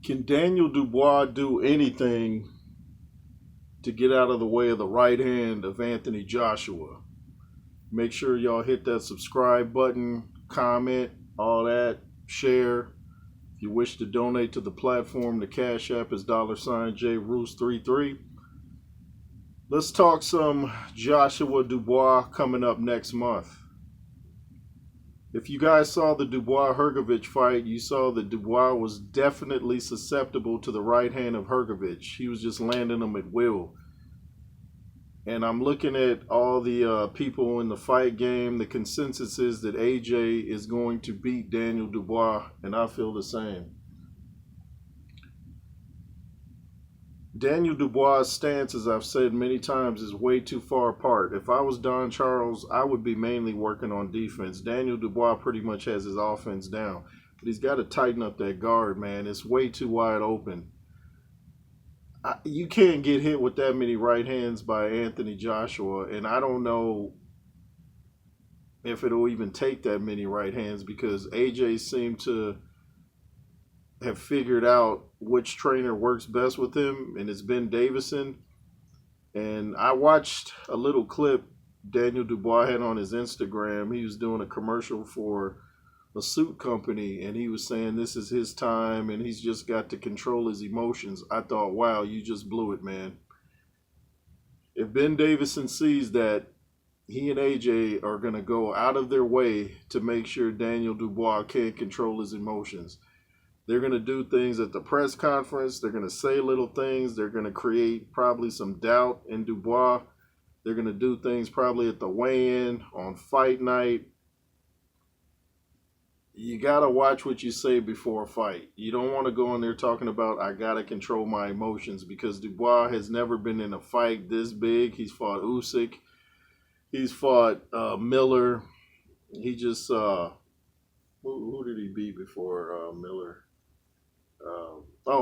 Can Daniel Dubois do anything to get out of the way of the right hand of Anthony Joshua? Make sure y'all hit that subscribe button, comment, all that, share. If you wish to donate to the platform, the Cash App is $JRoos33. Let's talk some Joshua Dubois coming up next month. If you guys saw the Dubois-Hrgovic fight, you saw that Dubois was definitely susceptible to the right hand of Hrgovic. He was just landing them at will. And I'm looking at all the people in the fight game. The consensus is that AJ is going to beat Daniel Dubois, and I feel the same. Daniel Dubois' stance, as I've said many times, is way too far apart. If I was Don Charles, I would be mainly working on defense. Daniel Dubois pretty much has his offense down. But he's got to tighten up that guard, man. It's way too wide open. You can't get hit with that many right hands by Anthony Joshua, and I don't know if it'll even take that many right hands because AJ seemed to have figured out which trainer works best with him, and it's Ben Davison. And I watched a little clip Daniel Dubois had on his Instagram. He was doing a commercial for a suit company, and he was saying this is his time, and he's just got to control his emotions. I thought, wow, you just blew it, man. If Ben Davison sees that, he and AJ are going to go out of their way to make sure Daniel Dubois can't control his emotions. They're going to do things at the press conference. They're going to say little things. They're going to create probably some doubt in Dubois. They're going to do things probably at the weigh-in, on fight night. You got to watch what you say before a fight. You don't want to go in there talking about, I got to control my emotions, because Dubois has never been in a fight this big. He's fought Usyk. He's fought Miller. He just, who did he beat before Miller?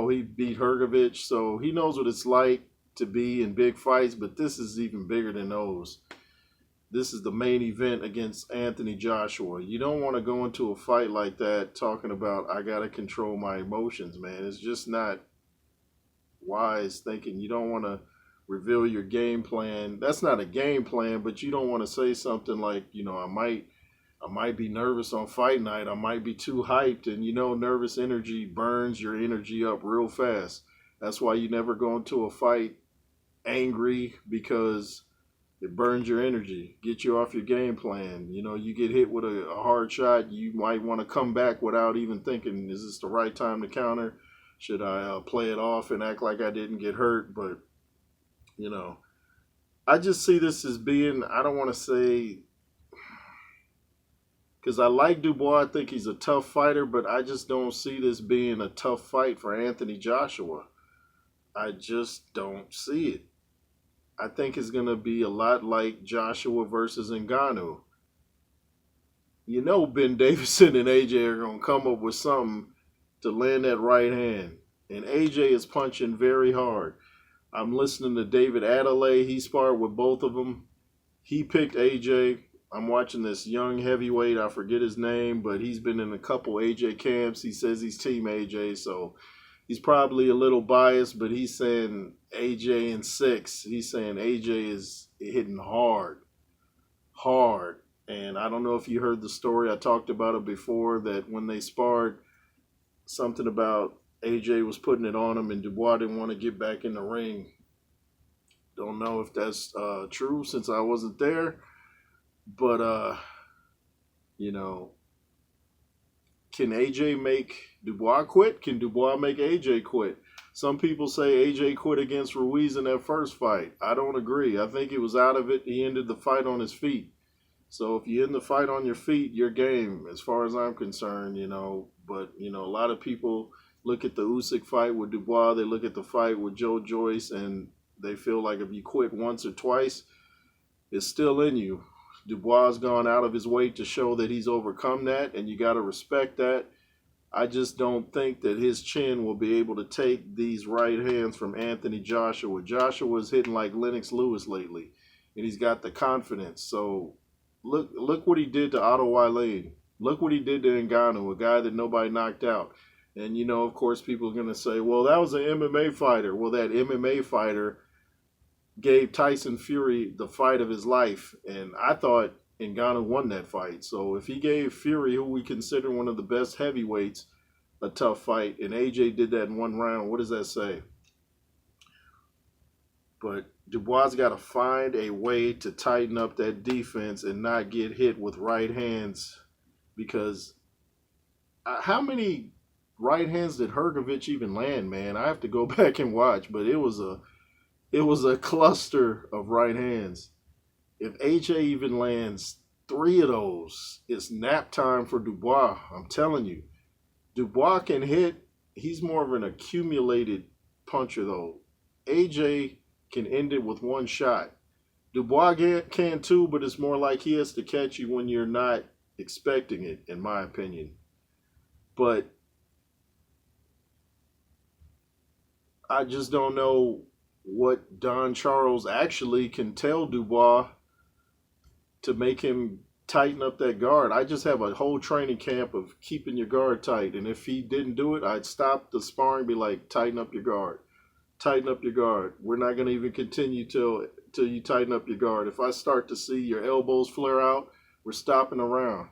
He beat Hrgovic, so he knows what it's like to be in big fights, but this is even bigger than those. This is the main event against Anthony Joshua. You don't want to go into a fight like that talking about, I got to control my emotions, man. It's just not wise thinking. You don't want to reveal your game plan. That's not a game plan, but you don't want to say something like, I might be nervous on fight night. I might be too hyped. And nervous energy burns your energy up real fast. That's why you never go into a fight angry, because it burns your energy, get you off your game plan. You get hit with a hard shot, you might want to come back without even thinking, is this the right time to counter? Should I play it off and act like I didn't get hurt? But, I just see this as being, I don't want to say, because I like Dubois, I think he's a tough fighter, but I just don't see this being a tough fight for Anthony Joshua. I just don't see it. I think it's going to be a lot like Joshua versus Ngannou. Ben Davison and AJ are going to come up with something to land that right hand. And AJ is punching very hard. I'm listening to David Adelaide. He sparred with both of them. He picked AJ. I'm watching this young heavyweight. I forget his name, but he's been in a couple AJ camps. He says he's Team AJ, so he's probably a little biased, but he's saying AJ in 6. He's saying AJ is hitting hard. And I don't know if you heard the story. I talked about it before, that when they sparred, something about AJ was putting it on him and Dubois didn't want to get back in the ring. Don't know if that's true since I wasn't there. But, can AJ make Dubois quit? Can Dubois make AJ quit? Some people say AJ quit against Ruiz in that first fight. I don't agree. I think he was out of it. He ended the fight on his feet. So if you end the fight on your feet, you're game, as far as I'm concerned, But, a lot of people look at the Usyk fight with Dubois. They look at the fight with Joe Joyce, and they feel like if you quit once or twice, it's still in you. Dubois has gone out of his way to show that he's overcome that, and you got to respect that. I just don't think that his chin will be able to take these right hands from Anthony Joshua. Joshua's hitting like Lennox Lewis lately, and he's got the confidence. So look what he did to Otto Wallin. Look what he did to Ngannou, a guy that nobody knocked out. And, of course, people are going to say, well, that was an MMA fighter. Well, that MMA fighter gave Tyson Fury the fight of his life. And I thought Ngannou won that fight. So if he gave Fury, who we consider one of the best heavyweights, a tough fight, and AJ did that in one round, what does that say? But Dubois got to find a way to tighten up that defense and not get hit with right hands, because how many right hands did Hrgovic even land, man? I have to go back and watch, but it was a cluster of right hands. If AJ even lands 3 of those, it's nap time for Dubois. I'm telling you. Dubois can hit. He's more of an accumulated puncher, though. AJ can end it with one shot. Dubois can too, but it's more like he has to catch you when you're not expecting it, in my opinion. But I just don't know what Don Charles actually can tell Dubois to make him tighten up that guard. I just have a whole training camp of keeping your guard tight. And if he didn't do it, I'd stop the sparring, be like, tighten up your guard. Tighten up your guard. We're not going to even continue till you tighten up your guard. If I start to see your elbows flare out, we're stopping around.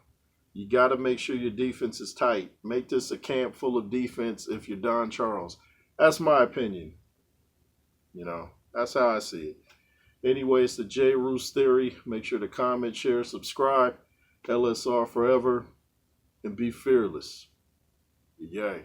You got to make sure your defense is tight. Make this a camp full of defense if you're Don Charles. That's my opinion. That's how I see it. Anyway, it's the J. Roos Theory. Make sure to comment, share, subscribe. LSR forever. And be fearless. Yay.